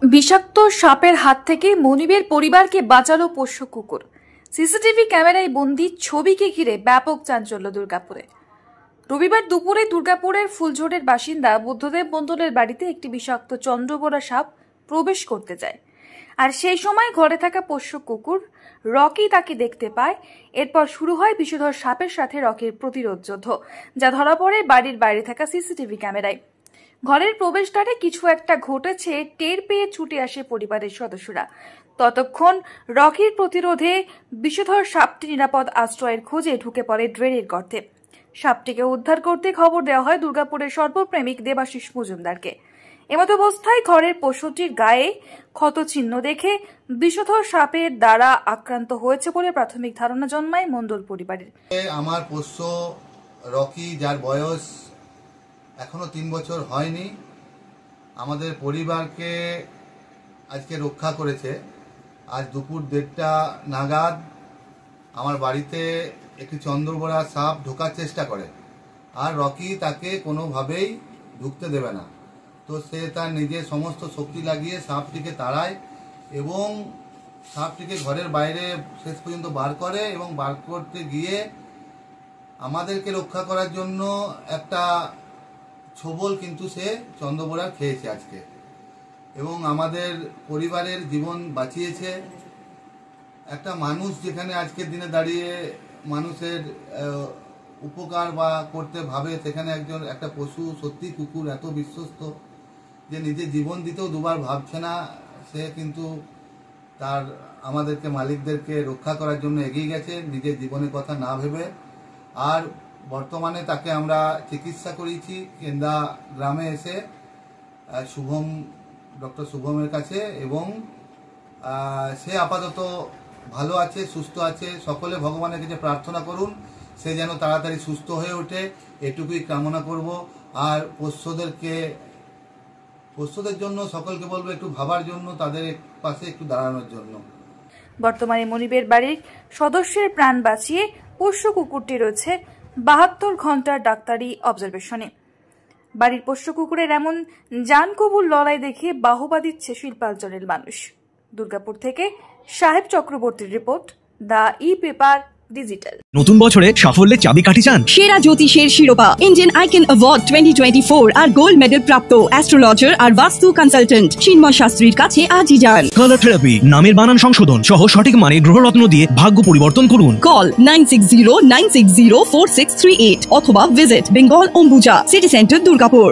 বিষাক্ত সাপের হাত থেকে মনিবের পরিবারকে বাঁচালো পোষ্য কুকুর। সিসিটিভি ক্যামেরায় বন্দী ছবিকে ঘিরে ব্যাপক চাঞ্চল্য দুর্গাপুরে। রবিবার দুপুরে দুর্গাপুরের ফুলঝোড়ের বাসিন্দা বুদ্ধদেব মণ্ডলের বাড়িতে একটি বিষাক্ত চন্দ্রবোরা সাপ প্রবেশ করতে যায়, আর সেই সময় ঘরে থাকা পোষ্য কুকুর রকি তাকে দেখতে পায়। এরপর শুরু হয় বিষধর সাপের সাথে রকির প্রতিরোধ যুদ্ধ, যা ধরা পড়ে বাড়ির বাইরে থাকা সিসিটিভি ক্যামেরায়। ঘরের প্রবেশদ্বারে কিছু একটা ঘটেছে টের পেয়ে ছুটে আসে পরিবারের সদস্যরা। ততক্ষণ রকির প্রতিরোধে বিষধর সাপটি নিরাপদ আশ্রয়ের খোঁজে ঢুকে পড়ে ড্রেনের গর্তে। সাপটিকে উদ্ধার করতে খবর দেওয়া হয় দুর্গাপুরের সর্বপ্রেমিক দেবাশিস মজুমদারকে। এমতাবস্থায় ঘরের পশুটির গায়ে ক্ষতচিহ্ন দেখে বিষধর সাপের দ্বারা আক্রান্ত হয়েছে বলে প্রাথমিক ধারণা জন্মায় মণ্ডল পরিবারের। আমার পোষ্য রকি, যার বয়স এখনো 3 বছর হয়নি, আমাদের পরিবারকে আজকে রক্ষা করেছে। আজ দুপুর 1:30 নাগাদ আমার বাড়িতে একটি চন্দ্রবোরা সাপ ঢোকার চেষ্টা করে, আর রকি তাকে কোনোভাবেই ঢুকতে দেবে না। তো সে তার নিজের সমস্ত শক্তি লাগিয়ে সাপটিকে তাড়ায় এবং সাপটিকে ঘরের বাইরে শেষ পর্যন্ত বার করে, এবং বার করতে গিয়ে আমাদেরকে রক্ষা করার জন্য একটা ছোবল কিন্তু সে চন্দ্রবোরা খেয়েছে আজকে, এবং আমাদের পরিবারের জীবন বাঁচিয়েছে। একটা মানুষ যেখানে আজকের দিনে দাঁড়িয়ে মানুষের উপকার বা করতে ভাবে, সেখানে একটা পশু, সত্যি কুকুর এত বিশ্বস্ত যে নিজের জীবন দিতেও দুবার ভাবছে না। সে কিন্তু তার আমাদেরকে, মালিকদেরকে রক্ষা করার জন্য এগিয়ে গেছে, নিজের জীবনের কথা না ভেবে। আর বর্তমানে তাকে আমরা চিকিৎসা করিয়েছি কেন্দা গ্রামে এসে ডক্টর শুভমের কাছে, এবং সে আপাতত ভালো আছে, সুস্থ আছে। সকলে ভগবানের কাছে প্রার্থনা করুন সে যেন তাড়াতাড়ি সুস্থ হয়ে ওঠে, এটুকুই কামনা করব। আর পোষ্যদের জন্য সকলকে বলবো একটু ভাবার জন্য, তাদের পাশে একটু দাঁড়ানোর জন্য। বর্তমানে মনিবের বাড়ির সদস্যের প্রাণ বাঁচিয়ে পোষ্য কুকুরটি রয়েছে 72 ঘন্টার ডাক্তারি অবজারভেশনে। বাড়ির পোষ্য কুকুরের এমন জান কবুল লড়াই দেখে বাহবা দিচ্ছে শিল্পাঞ্চলের মানুষ। দুর্গাপুর থেকে সাহেব চক্রবর্তীর রিপোর্ট, দ্য ই-পেপার ডিজিটাল। নতুন বছরে সাফল্যের চাবিকাঠি চান? সেরা জ্যোতিষের শিরোপা ইন্ডিয়ান আইকন অ্যাওয়ার্ড 2024 আর গোল্ড মেডেল প্রাপ্ত অ্যাস্ট্রোলজার আর বাস্তু কনসালটেন্ট চিন্ময় শাস্ত্রীর কাছে আজই যান। কালার থেরাপি, নামের বানান সংশোধন সহ সঠিক মানে গ্রহরত্ন দিয়ে ভাগ্য পরিবর্তন করুন। কল 9609604638 অথবা visit Bengal Ambuja city centre Durgapur.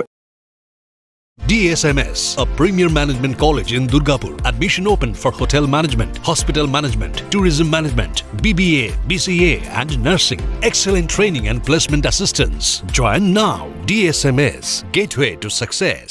DSMS, a premier management college in Durgapur. Admission open for hotel management, hospital management, tourism management, BBA, BCA and nursing. Excellent training and placement assistance. Join now. DSMS, gateway to success.